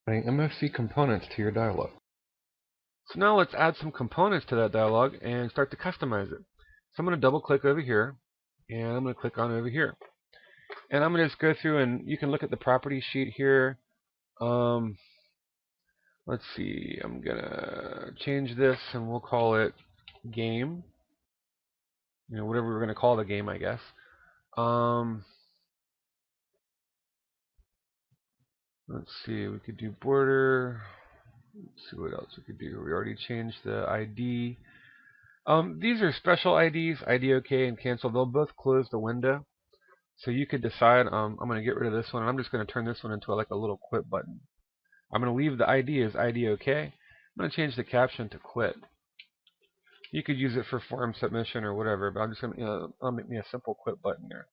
adding MFC components to your dialog. So now let's add some components to that dialog and start to customize it. So I'm going to double click over here, and I'm going to click on over here. And I'm going to just go through, and you can look at the property sheet here. Let's see, I'm going to change this, and we'll call it game. Whatever we're going to call the game, I guess. Let's see, we could do border. Let's see what else we could do. We already changed the ID. These are special IDs, ID OK and cancel. They'll both close the window. So you could decide, I'm going to get rid of this one, and I'm just going to turn this one into like a little quit button. I'm going to leave the ID as ID OK. I'm going to change the caption to quit. You could use it for form submission or whatever, but I'm just going to I'll make me a simple quit button there.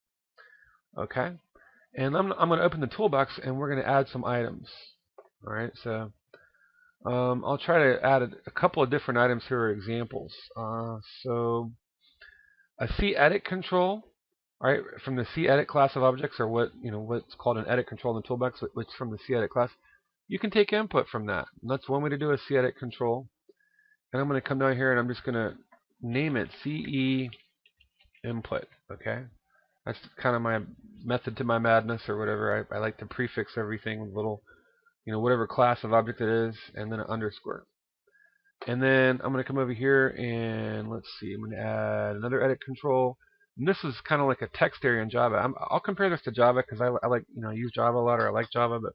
Okay, and I'm going to open the toolbox, and we're going to add some items. All right, so I'll try to add a couple of different items here, examples. So a cEdit control, right, from the cEdit class of objects, or what's called an edit control in the toolbox, which is from the cEdit class. You can take input from that. And that's one way to do a cEdit control. And I'm going to come down here, and I'm just going to name it CE input. Okay, that's kind of my method to my madness, or whatever. I like to prefix everything with little, whatever class of object it is, and then an underscore. And then I'm going to come over here, and let's see, I'm going to add another edit control. And this is kind of like a text area in Java. I'll compare this to Java because I like, I use Java a lot, or I like Java, but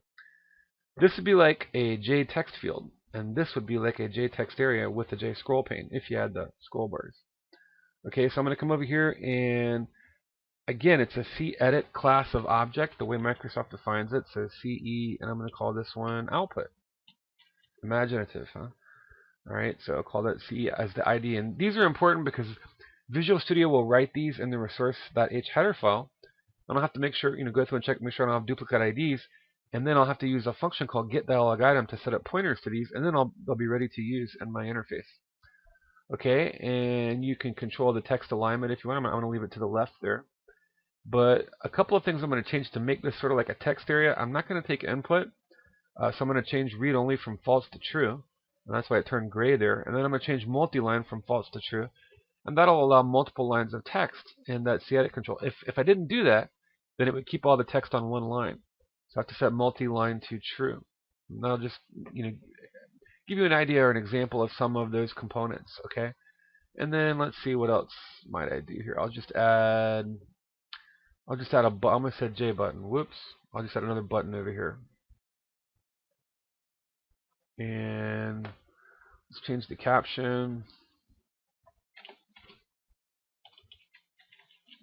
this would be like a JText field, and this would be like a JText area with a JScroll pane if you had the scroll bars. Okay, so I'm going to come over here, and again, it's a cEdit class of object, the way Microsoft defines it. So CE, and I'm going to call this one output. Imaginative, huh? All right, so I'll call that CE as the ID. And these are important because Visual Studio will write these in the resource.h header file. And I'll have to make sure, go through and check, make sure I don't have duplicate IDs. And then I'll have to use a function called getDialogItem to set up pointers to these, and then they'll be ready to use in my interface. Okay, and you can control the text alignment if you want. I'm going to leave it to the left there. But a couple of things I'm going to change to make this sort of like a text area. I'm not going to take input, so I'm going to change read only from false to true, and that's why it turned gray there. And then I'm going to change multi-line from false to true, and that'll allow multiple lines of text in that cEdit control. If I didn't do that, then it would keep all the text on one line. So I have to set multi-line to true. And that'll just give you an idea or an example of some of those components. Okay, and then let's see what else might I do here. I'll just add a button. I almost said J button. Whoops. I'll just add another button over here. And let's change the caption.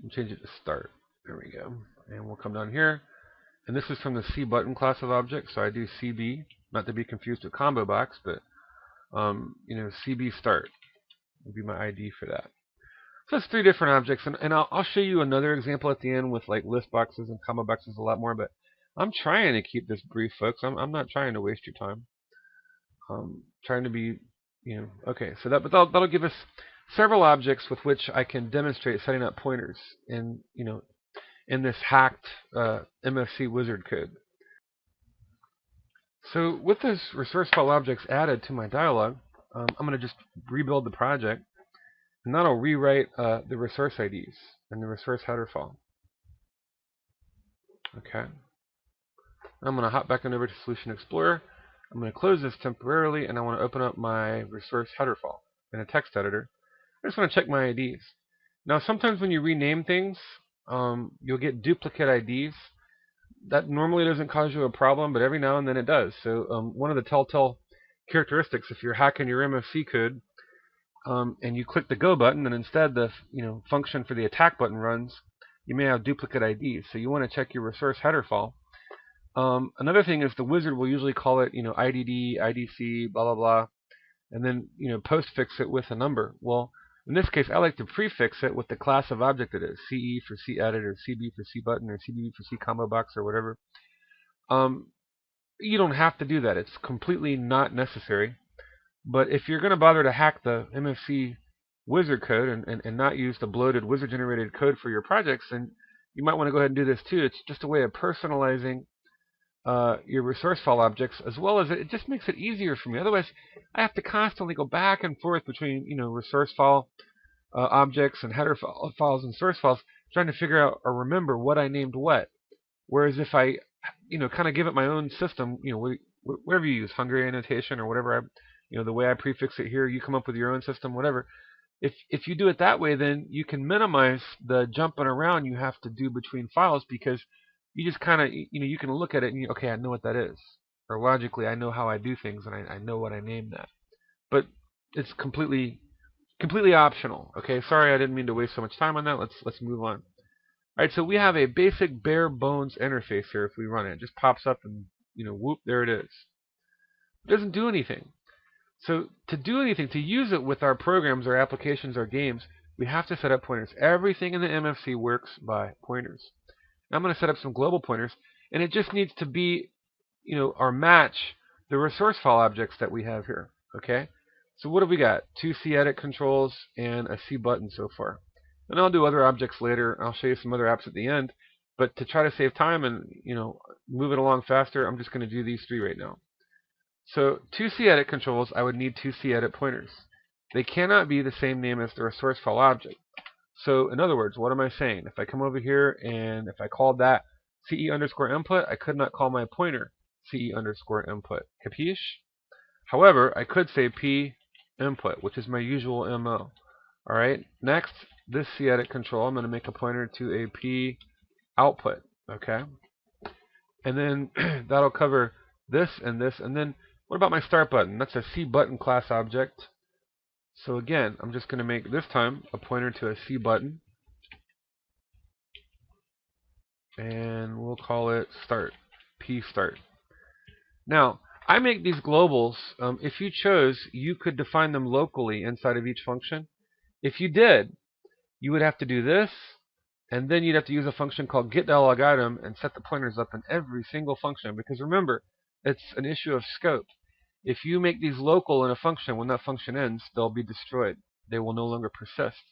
We'll change it to start. There we go. And we'll come down here. And this is from the C button class of objects. So I do CB, not to be confused with combo box, but CB start would be my ID for that. So that's 3 different objects, and I'll show you another example at the end with like list boxes and combo boxes a lot more. But I'm trying to keep this brief, folks. I'm not trying to waste your time. I'm trying to be, okay. So that'll give us several objects with which I can demonstrate setting up pointers in in this hacked MFC wizard code. So with those resource file objects added to my dialog, I'm going to just rebuild the project. And that'll rewrite the resource IDs in the resource header file. Okay. I'm going to hop back on over to Solution Explorer. I'm going to close this temporarily, and I want to open up my resource header file in a text editor. I just want to check my IDs. Now, sometimes when you rename things, you'll get duplicate IDs. That normally doesn't cause you a problem, but every now and then it does. So one of the telltale characteristics, if you're hacking your MFC code, and you click the go button, and instead the function for the attack button runs, you may have duplicate IDs. So you want to check your resource header file. Another thing is the wizard will usually call it IDD, IDC, blah blah blah, and then postfix it with a number. Well, in this case, I like to prefix it with the class of object it is. CE for cEdit, or CB for C button, or CBB for C combo box, or whatever. You don't have to do that. It's completely not necessary. But if you're going to bother to hack the MFC wizard code and not use the bloated wizard-generated code for your projects, then you might want to go ahead and do this too. It's just a way of personalizing your resource file objects, as well as it just makes it easier for me. Otherwise, I have to constantly go back and forth between resource file objects and header files and source files, trying to figure out or remember what I named what. Whereas if I kind of give it my own system, whatever you use, Hungarian notation or whatever, the way I prefix it here, you come up with your own system, whatever. If you do it that way, then you can minimize the jumping around you have to do between files, because you just kind of, you can look at it and okay, I know what that is. Or logically, I know how I do things, and I know what I named that. But it's completely optional. Okay, sorry, I didn't mean to waste so much time on that. Let's move on. All right, so we have a basic bare bones interface here. If we run it, it just pops up and whoop, there it is. It doesn't do anything. So to do anything, to use it with our programs, our applications, our games, we have to set up pointers. Everything in the MFC works by pointers. Now I'm going to set up some global pointers, and it just needs to be, or match the resource file objects that we have here. Okay. So what have we got? 2 cedit controls and a C button so far. And I'll do other objects later. I'll show you some other apps at the end. But to try to save time and move it along faster, I'm just going to do these 3 right now. So 2 cedit controls, I would need 2 cedit pointers. They cannot be the same name as the resource file object. So in other words, what am I saying? If I come over here and if I called that CE_input, I could not call my pointer CE_input. Capiche? However, I could say P input, which is my usual MO. Alright, next, this cedit control, I'm going to make a pointer to a P output. Okay? And then that'll cover this and this. And then what about my start button? That's a C button class object. So again, I'm just going to make this time a pointer to a C button. And we'll call it start, P start. Now, I make these globals. If you chose, you could define them locally inside of each function. If you did, you would have to do this, and then you'd have to use a function called getDialogItem and set the pointers up in every single function. Because remember, it's an issue of scope. If you make these local in a function, when that function ends, they'll be destroyed. They will no longer persist.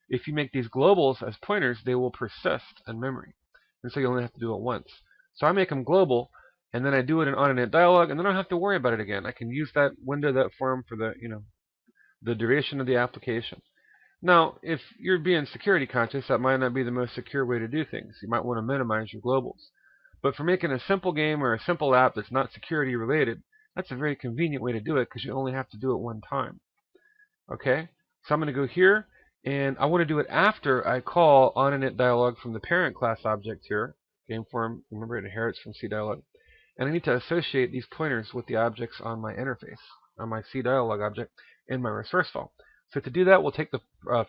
If you make these globals as pointers, they will persist in memory. And so you only have to do it once. So I make them global, and then I do it in on_init_dialog, and then I don't have to worry about it again. I can use that window, that form for the duration of the application. Now, if you're being security conscious, that might not be the most secure way to do things. You might want to minimize your globals. But for making a simple game or a simple app that's not security related, that's a very convenient way to do it, because you only have to do it one time. Okay? So I'm going to go here, and I want to do it after I call on_init_dialog from the parent class object here. Game form, remember, it inherits from CDialog. And I need to associate these pointers with the objects on my interface, on my CDialog object in my resource file. So to do that, we'll take the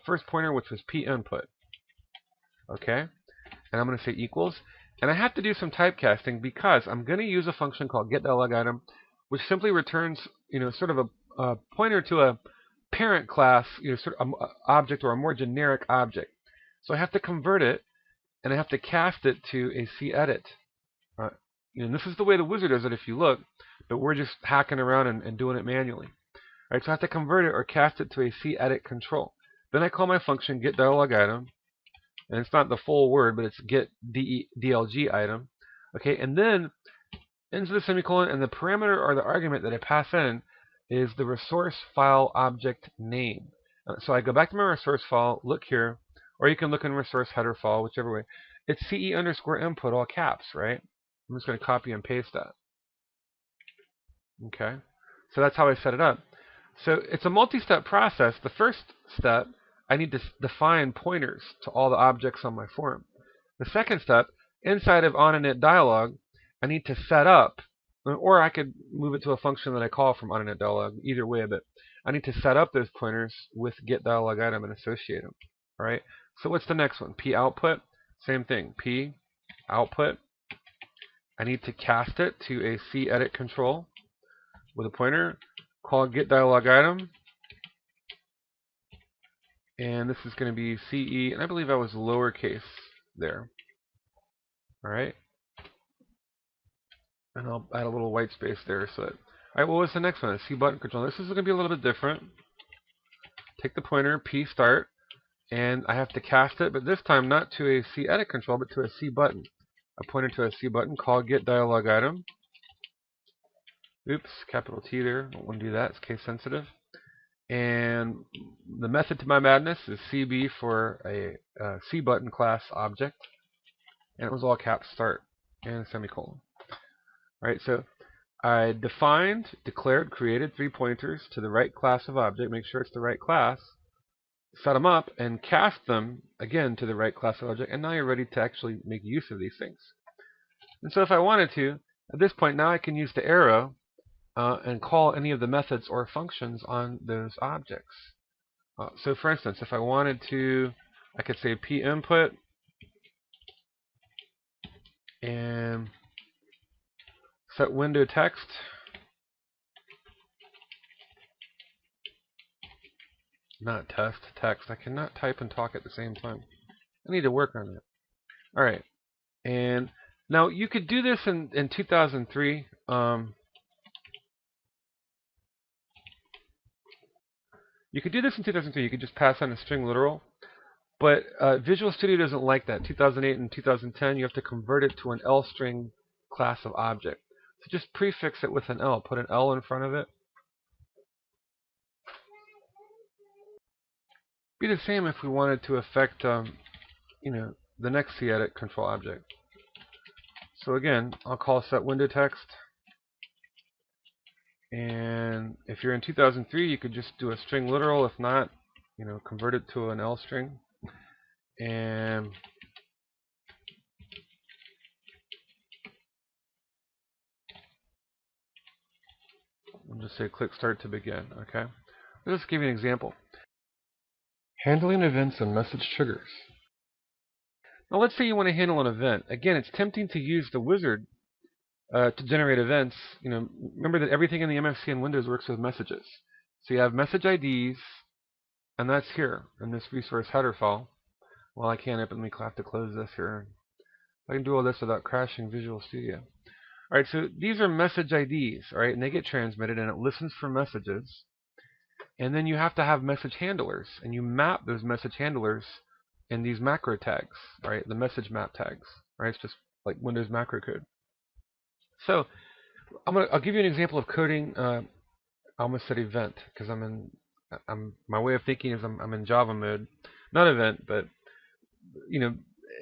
first pointer, which was P input. Okay? And I'm going to say equals. And I have to do some typecasting because I'm going to use a function called getDialogItem, which simply returns, sort of a pointer to a parent class, sort of object or a more generic object. So I have to convert it, and I have to cast it to a cedit. And this is the way the wizard does it if you look, but we're just hacking around and doing it manually. All right, so I have to convert it or cast it to a cedit control. Then I call my function getDialogItem, and it's not the full word, but it's getDLGItem. Okay, and then into the semicolon, and the parameter or the argument that I pass in is the resource file object name. So I go back to my resource file, look here, or you can look in resource header file, whichever way. It's CE_input, all caps, right? I'm just going to copy and paste that. Okay, so that's how I set it up. So it's a multi-step process. The first step, I need to define pointers to all the objects on my form. The second step, inside of on_init_dialog, I need to set up, or I could move it to a function that I call from on_init_dialog, either way, but I need to set up those pointers with getDialogItem and associate them. All right. So what's the next one? P output, same thing. P output. I need to cast it to a cedit control with a pointer called getDialogItem. And this is going to be CE, and I believe I was lowercase there. All right. And I'll add a little white space there. So, all right, what was the next one? A C button control. This is going to be a little bit different. Take the pointer, P start, and I have to cast it, but this time not to a cedit control, but to a C button. A pointer to a C button called getDialogItem. Oops, capital T there. Don't want to do that. It's case sensitive. And the method to my madness is CB for a C button class object. And it was all caps start and semicolon. Alright, so I defined, declared, created 3 pointers to the right class of object. Make sure it's the right class. Set them up and cast them again to the right class of object. And now you're ready to actually make use of these things. And so if I wanted to, at this point now I can use the arrow and call any of the methods or functions on those objects. So for instance, if I wanted to, I could say p input and set window text. Not test, text. I cannot type and talk at the same time. I need to work on that. Alright. And now you could do this in 2003. You could do this in 2003. You could just pass on a string literal. But Visual Studio doesn't like that. 2008 and 2010, you have to convert it to an L string class of object. So just prefix it with an L. Put an L in front of it. Be the same if we wanted to affect, the next cedit control object. So again, I'll call set window text. And if you're in 2003, you could just do a string literal. If not, convert it to an L string. And we'll just say click start to begin. Okay. Let's just give you an example. Handling events and message triggers. Now let's say you want to handle an event. Again, it's tempting to use the wizard to generate events. Remember that everything in the MFC in Windows works with messages. So you have message IDs, and that's here in this resource header file. Well, I can't open. Let me have to close this here. I can do all this without crashing Visual Studio. All right, so these are message IDs, all right, and they get transmitted, and it listens for messages. And then you have to have message handlers, and you map those message handlers in these macro tags, right? The message map tags, right? It's just like Windows macro code. So I'll give you an example of coding. I almost said event because my way of thinking is I'm in Java mode, not event, but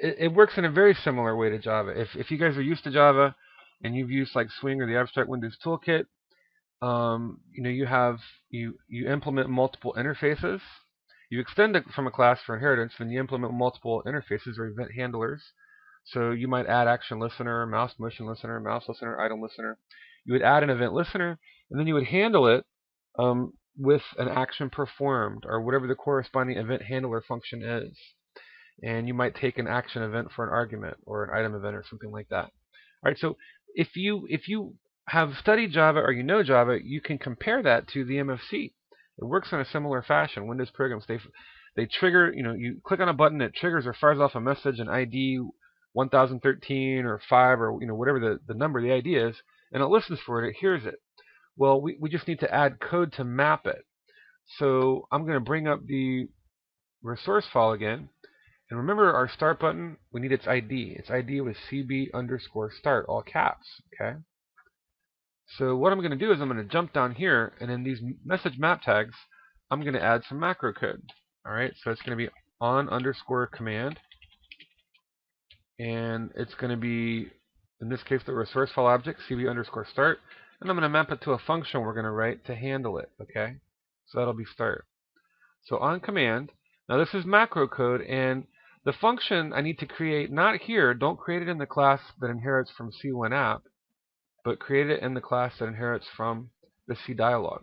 it works in a very similar way to Java. If you guys are used to Java and you've used like Swing or the Abstract Windows Toolkit, you implement multiple interfaces. You extend it from a class for inheritance, then you implement multiple interfaces or event handlers. So you might add action listener, mouse motion listener, mouse listener, item listener. You would add an event listener, and then you would handle it with an action performed or whatever the corresponding event handler function is. And you might take an action event for an argument or an item event or something like that. All right, so if you have studied Java or you know Java, you can compare that to the MFC. It works in a similar fashion. Windows programs, they trigger, you click on a button, it triggers or fires off a message, an ID 1013 or 5 or whatever the number, the ID is, and it listens for it, it hears it. Well, we just need to add code to map it. So I'm going to bring up the resource file again. And remember our start button, we need its ID. Its ID was CB_start, all caps, okay? So what I'm going to do is I'm going to jump down here, and in these message map tags, I'm going to add some macro code. All right, so it's going to be on_command, and it's going to be, in this case, the resource file object, CB_start, and I'm going to map it to a function we're going to write to handle it, okay? So that'll be start. So on command, now this is macro code, and the function I need to create, not here, don't create it in the class that inherits from C1 app, but create it in the class that inherits from the CDialog.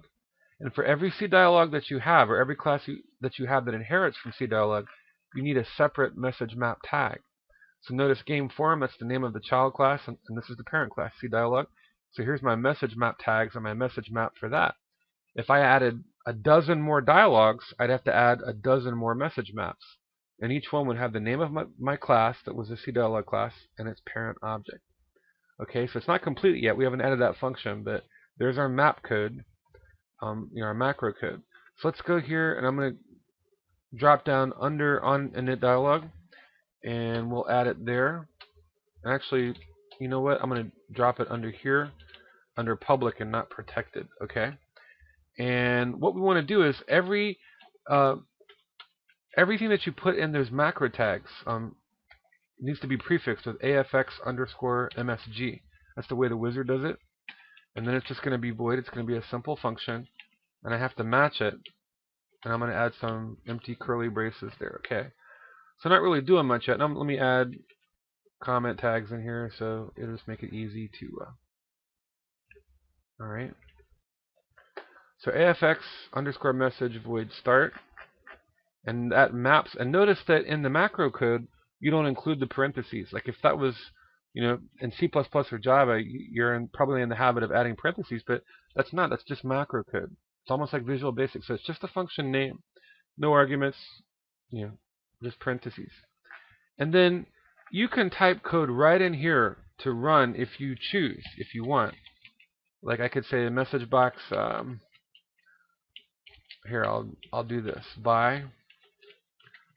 And for every CDialog that you have, or every class that you have that inherits from CDialog, you need a separate message map tag. So notice game form, that's the name of the child class, and this is the parent class, CDialog. So here's my message map tags and my message map for that. If I added a dozen more dialogues, I'd have to add a dozen more message maps. And each one would have the name of my class that was a CDialog class and its parent object. Okay, so it's not complete yet. We haven't added that function, but there's our map code, our macro code. So let's go here, and I'm going to drop down under on init dialog, and we'll add it there. Actually, you know what? I'm going to drop it under here. under public and not protected. Okay, and what we want to do is everything that you put in those macro tags needs to be prefixed with AFX_MSG. That's the way the wizard does it. And then it's just going to be void. It's going to be a simple function, and I have to match it. And I'm going to add some empty curly braces there. Okay, so not really doing much yet. Now let me add comment tags in here, so it'll just make it easy to. All right. So AFX_message void start, and that maps. And notice that in the macro code, you don't include the parentheses. Like if that was, in C++ or Java, you're probably in the habit of adding parentheses, but that's not. That's just macro code. It's almost like Visual Basic. So it's just a function name, no arguments, just parentheses. And then you can type code right in here to run if you choose, if you want. Like I could say message box. Here, I'll do this. By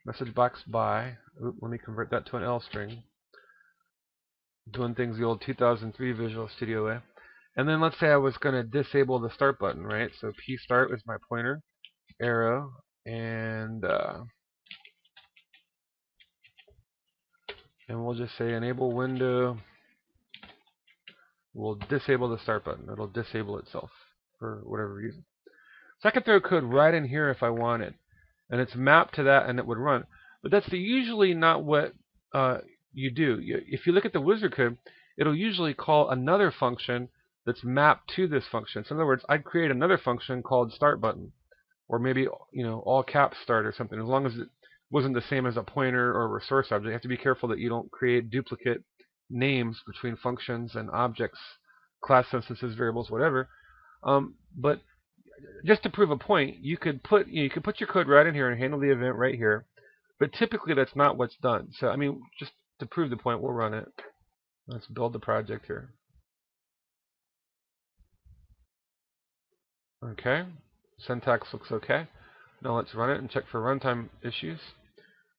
message box by. Let me convert that to an L string. Doing things the old 2003 Visual Studio way. And then let's say I was going to disable the start button, right? So P start is my pointer, arrow, and we'll just say enable window. We'll disable the start button. It'll disable itself for whatever reason. So I could throw code right in here if I wanted, and it's mapped to that, and it would run. But that's usually not what you do. If you look at the wizard code, it'll usually call another function that's mapped to this function. So in other words, I'd create another function called start button, or maybe all caps start or something. As long as it wasn't the same as a pointer or a resource object, you have to be careful that you don't create duplicate names between functions and objects, class instances, variables, whatever. But just to prove a point, you could put your code right in here and handle the event right here. But typically that's not what's done. So I mean, just to prove the point, we'll run it. Let's build the project here. Okay, syntax looks okay. Now let's run it and check for runtime issues.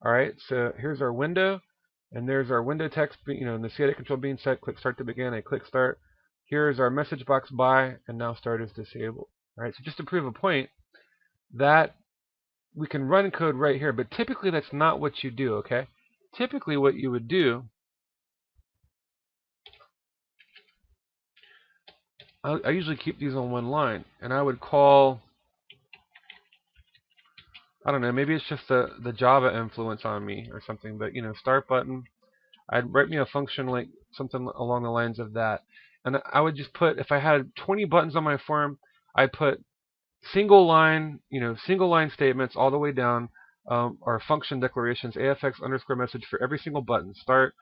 All right, so here's our window, and there's our window text. In the CID control being set, click start to begin. I click start. Here's our message box by, and now start is disabled. All right, so just to prove a point, that we can run code right here, but typically that's not what you do. Okay, typically what you would do, I usually keep these on one line, and I would call, I don't know, maybe it's just the Java influence on me or something, but start button, I'd write me a function like something along the lines of that. And I would just put, if I had 20 buttons on my form, I'd put single line statements all the way down, or function declarations, AFX_message for every single button. Start,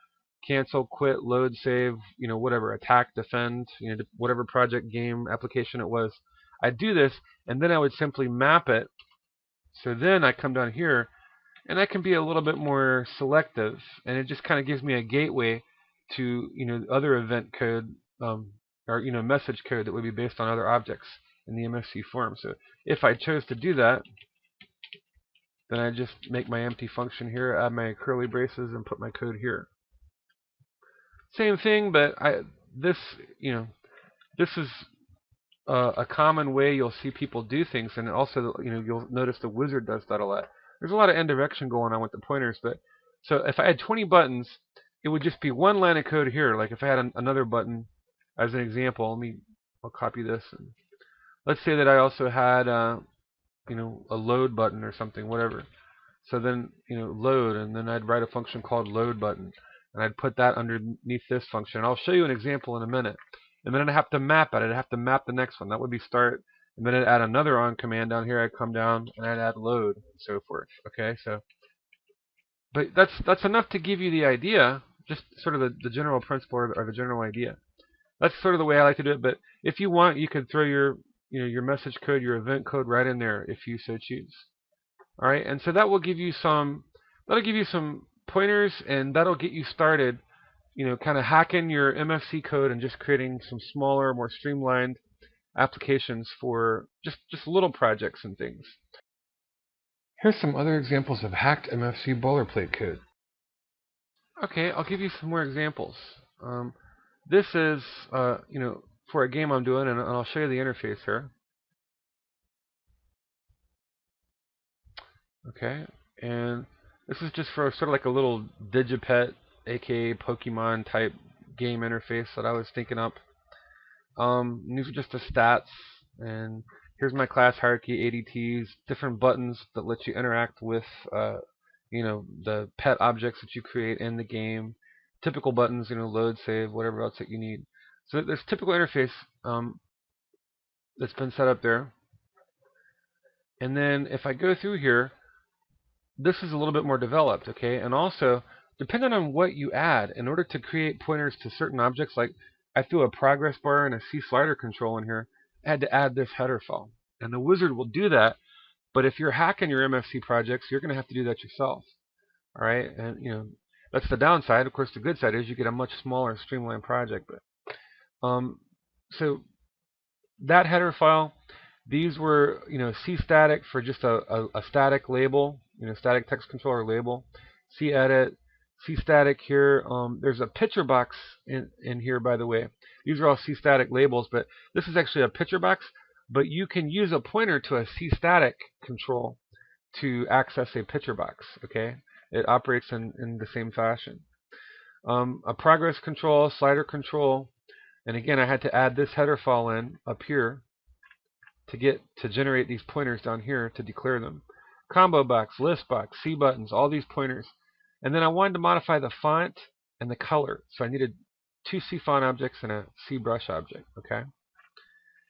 cancel, quit, load, save, whatever, attack, defend, whatever project, game, application it was. I'd do this, and then I would simply map it. So then I come down here, and I can be a little bit more selective, and it just kind of gives me a gateway to other event code, or message code that would be based on other objects in the MFC form. So if I chose to do that, then I just make my empty function here, add my curly braces, and put my code here. Same thing, but this is a common way you'll see people do things, and also you'll notice the wizard does that a lot. There's a lot of indirection going on with the pointers, but so if I had 20 buttons, it would just be one line of code here. Like if I had another button as an example, I'll copy this, and let's say that I also had a load button or something, whatever. So then load, and then I'd write a function called load button, and I'd put that underneath this function. I'll show you an example in a minute. And then I'd have to map it. I'd have to map the next one. That would be start. And then I'd add another on command down here. I'd come down and I'd add load and so forth. Okay, but that's enough to give you the idea, just sort of the general principle or the general idea. That's sort of the way I like to do it. But if you want, you could throw your message code, your event code right in there if you so choose. All right, and so that will give you some pointers, and that'll get you started. Kind of hacking your MFC code and just creating some smaller, more streamlined applications for just little projects and things. Here's some other examples of hacked MFC boilerplate code. Okay, I'll give you some more examples. This is, for a game I'm doing, and I'll show you the interface here. Okay, and this is just for sort of like a little Digipet, aka Pokemon type game interface that I was thinking up. These are just the stats, and here's my class hierarchy, ADTs, different buttons that let you interact with, the pet objects that you create in the game. Typical buttons, load, save, whatever else that you need. So there's typical interface that's been set up there. And then if I go through here, this is a little bit more developed, okay? And also, depending on what you add, in order to create pointers to certain objects, like I threw a progress bar and a C slider control in here, I had to add this header file. And the wizard will do that, but if you're hacking your MFC projects, you're going to have to do that yourself. All right? And, that's the downside. Of course, the good side is you get a much smaller, streamlined project. But so that header file, these were, C static for just a static label, static text controller label. C edit, C static here. There's a picture box in here, by the way. These are all C static labels, but this is actually a picture box. But you can use a pointer to a C static control to access a picture box. Okay, it operates in the same fashion. A progress control, slider control, and again, I had to add this header file in up here to generate these pointers down here to declare them. Combo box, list box, C buttons, all these pointers. And then I wanted to modify the font and the color. So I needed 2 C font objects and a C brush object. Okay.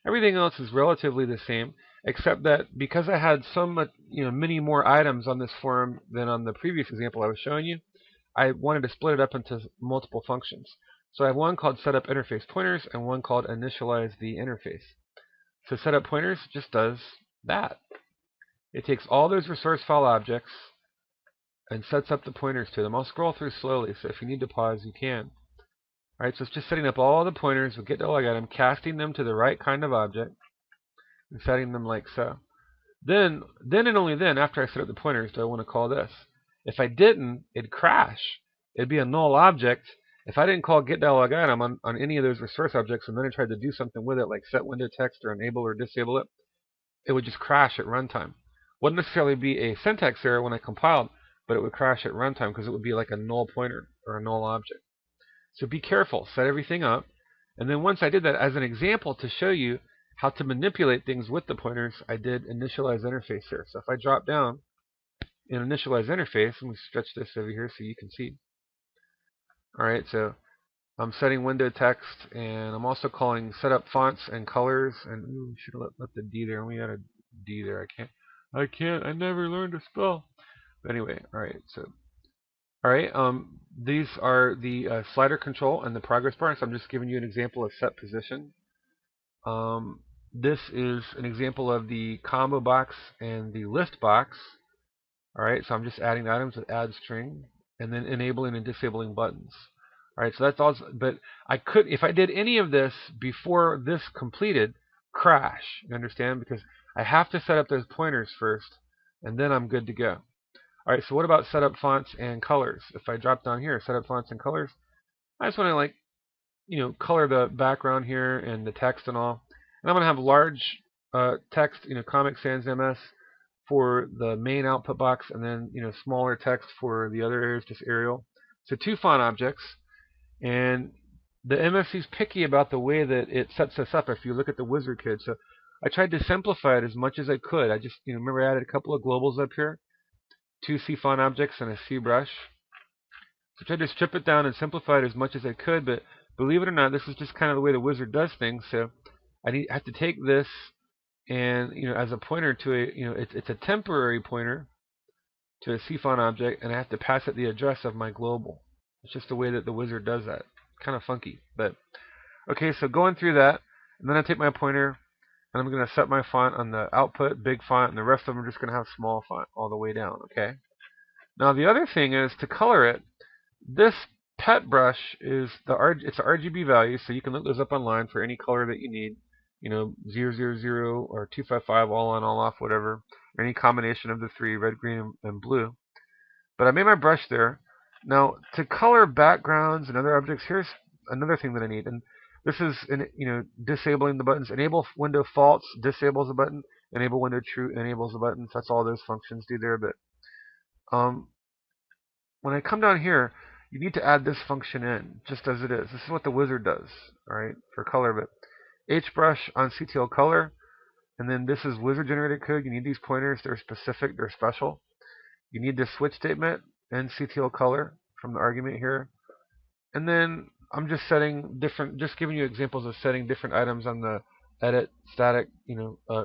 Everything else is relatively the same, except that because I had many more items on this form than on the previous example I was showing you, I wanted to split it up into multiple functions. So I have one called setup interface pointers and one called initialize the interface. So setup pointers just does that. It takes all those resource file objects and sets up the pointers to them. I'll scroll through slowly, so if you need to pause, you can. Alright, so it's just setting up all the pointers with get.dialog item, casting them to the right kind of object, and setting them like so. Then and only then, after I set up the pointers, do I want to call this. If I didn't, it'd crash. It'd be a null object. If I didn't call get.dialog item on any of those resource objects and then I tried to do something with it, like set window text or enable or disable it, it would just crash at runtime. Wouldn't necessarily be a syntax error when I compiled, but it would crash at runtime because it would be like a null pointer or a null object. So be careful, set everything up, and then once I did that as an example to show you how to manipulate things with the pointers, I did initialize interface here. So if I drop down in initialize interface, let me stretch this over here so you can see. Alright, so I'm setting window text, and I'm also calling setup fonts and colors, and ooh, should have left the D there. We got a D there. I never learned to spell. But anyway, alright, so these are the slider control and the progress bar. So I'm just giving you an example of set position. This is an example of the combo box and the list box. Alright, so I'm just adding items with add string and then enabling and disabling buttons. Alright, so that's all. But I could, if I did any of this before this completed, crash. You understand? Because I have to set up those pointers first, and then I'm good to go. Alright, so what about setup fonts and colors? If I drop down here, setup fonts and colors, I just want to color the background here and the text and all. And I'm going to have large text, Comic Sans MS for the main output box, and then smaller text for the other areas, just Arial. So 2 font objects, and the MFC is picky about the way that it sets this up. If you look at the wizard code, so I tried to simplify it as much as I could. I just remember I added a couple of globals up here, 2 C font objects and a C brush. So I tried to strip it down and simplify it as much as I could, but believe it or not, this is just kind of the way the wizard does things. So I have to take this and as a pointer to a it's a temporary pointer to a C font object, and I have to pass it the address of my global. It's just the way that the wizard does that. Kind of funky, but okay. So going through that, and then I take my pointer and I'm going to set my font on the output, big font, and the rest of them are just going to have small font all the way down. Okay. Now the other thing is to color it. This pet brush is it's a RGB value, so you can look those up online for any color that you need. 000 or 255, all on, all off, whatever, or any combination of the 3, red, green, and blue. But I made my brush there. Now, to color backgrounds and other objects, here's another thing that I need. And This is disabling the buttons. Enable window false disables the button. Enable window true enables the buttons. That's all those functions do there. But when I come down here, you need to add this function in just as it is. This is what the wizard does, all right, for color. But HBrush on CTL color, and then this is wizard generated code. You need these pointers. They're specific. They're special. You need the switch statement and CTL color from the argument here. And then I'm just just giving you examples of setting different items on the edit static,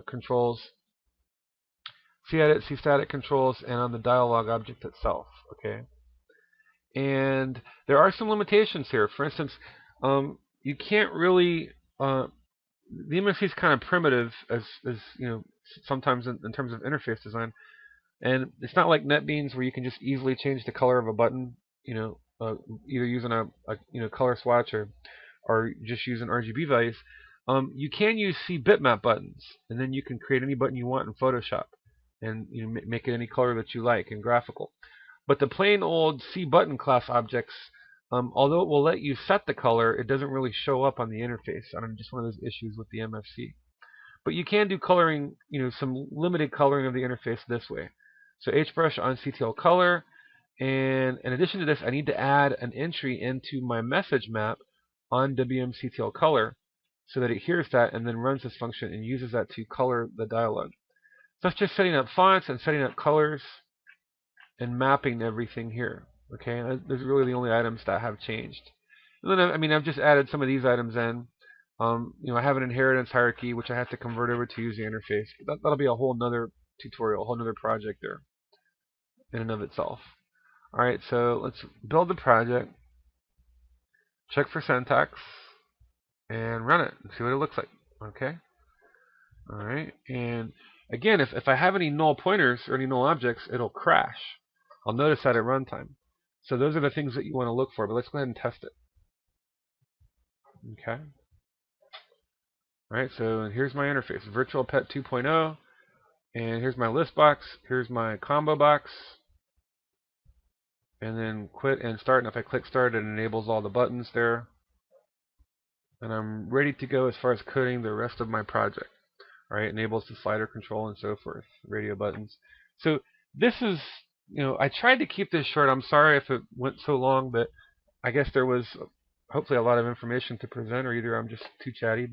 controls, cEdit, cStatic controls, and on the dialog object itself. Okay. And there are some limitations here. For instance, you can't really the MFC is kind of primitive as sometimes in terms of interface design. And it's not like NetBeans where you can just easily change the color of a button, either using a color swatch or just using RGB values. You can use C bitmap buttons, and then you can create any button you want in Photoshop, and make it any color that you like in graphical. But the plain old C button class objects, although it will let you set the color, it doesn't really show up on the interface. Just one of those issues with the MFC. But you can do coloring, some limited coloring of the interface this way. So HBrush on CTL color, and in addition to this, I need to add an entry into my message map on WMCTL color so that it hears that and then runs this function and uses that to color the dialog. So that's just setting up fonts and setting up colors and mapping everything here. Okay, those are really the only items that have changed. And then I've just added some of these items in. I have an inheritance hierarchy which I have to convert over to use the interface. But that'll be a whole nother tutorial, a whole nother project there in and of itself. Alright, so let's build the project, check for syntax, and run it and see what it looks like. Okay? Alright, and again, if I have any null pointers or any null objects, it'll crash. I'll notice that at runtime. So those are the things that you want to look for, but let's go ahead and test it. Okay? Alright, so here's my interface, Virtual Pet 2.0, and here's my list box, here's my combo box, and then quit and start, and if I click start, it enables all the buttons there. And I'm ready to go as far as coding the rest of my project. Alright, enables the slider control and so forth, radio buttons. So this is, I tried to keep this short. I'm sorry if it went so long, but I guess there was hopefully a lot of information to present, or either I'm just too chatty.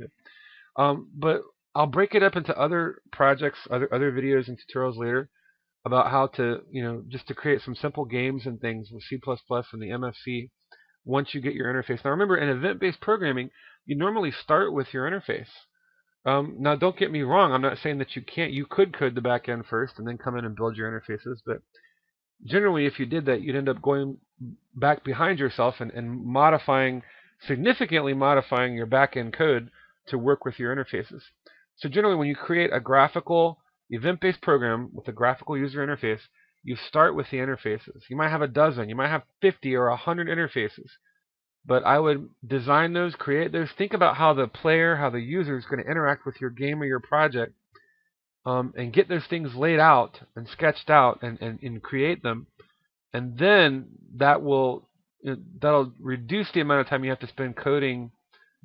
But I'll break it up into other projects, other videos and tutorials later about how to, just to create some simple games and things with C++ and the MFC once you get your interface. Now remember, in event-based programming, you normally start with your interface. Now don't get me wrong, I'm not saying that you can't. You could code the back end first and then come in and build your interfaces, but generally if you did that, you'd end up going back behind yourself and significantly modifying your back end code to work with your interfaces. So generally when you create a graphical event-based program with a graphical user interface, you start with the interfaces. You might have a dozen, you might have 50 or 100 interfaces, but I would design those, create those, think about how the player, how the user is going to interact with your game or your project, and get those things laid out and sketched out and create them, and then that'll reduce the amount of time you have to spend coding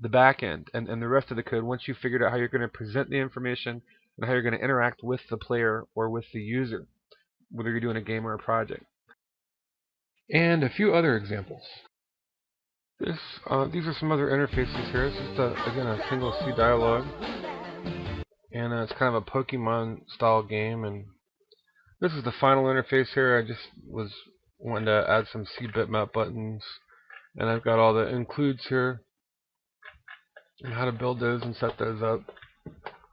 the back end and the rest of the code once you've figured out how you're going to present the information and how you're going to interact with the player or with the user, whether you're doing a game or a project. And a few other examples. These are some other interfaces here. This is again a single C dialogue, and it's kind of a Pokemon style game. And this is the final interface here. I just was wanting to add some C bitmap buttons, and I've got all the includes here and how to build those and set those up.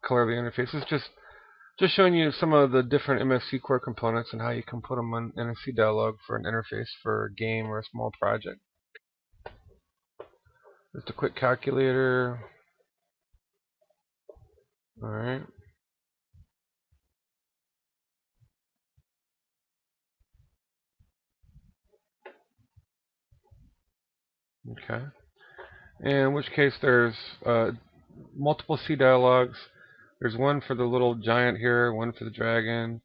Color of the interfaces, just showing you some of the different MFC core components and how you can put them on MFC dialog for an interface for a game or a small project. Just a quick calculator. Alright. Okay. In which case there's multiple C dialogues. There's one for the little giant here, one for the dragon.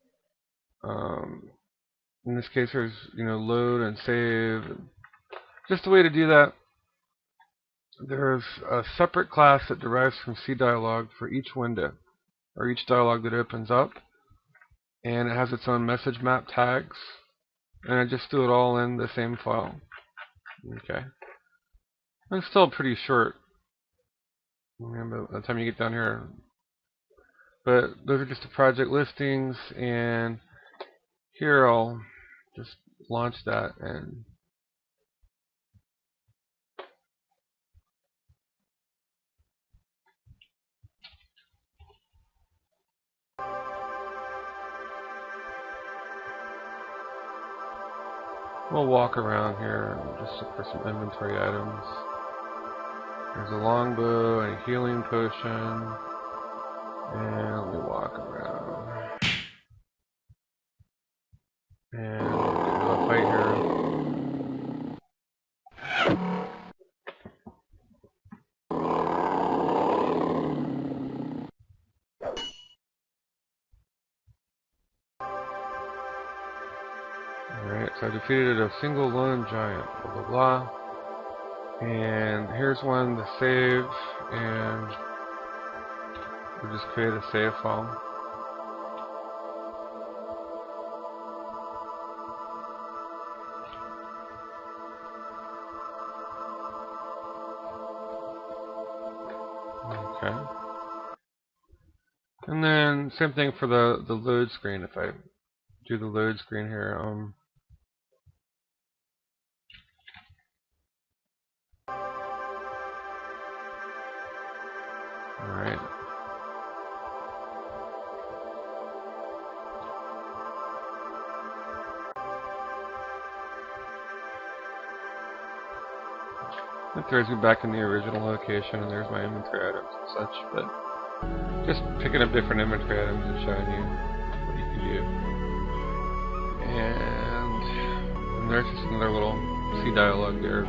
In this case there's load and save. Just a way to do that. there's a separate class that derives from CDialog for each window, or each dialog that opens up, and it has its own message map tags, and I just do it all in the same file. Okay. It's still pretty short. Remember, by the time you get down here. But those are just the project listings, and here I'll just launch that and we'll walk around here and just look for some inventory items. There's a longbow and a healing potion. And let me walk around. And get into a fight here. Alright, so I defeated a single lone giant. Blah blah blah. And here's one to save, and we'll just create a save file. Okay. And then same thing for the load screen. If I do the load screen here, alright. It throws me back in the original location, and there's my inventory items and such, but just picking up different inventory items and showing you what you can do. And there's just another little CDialog there.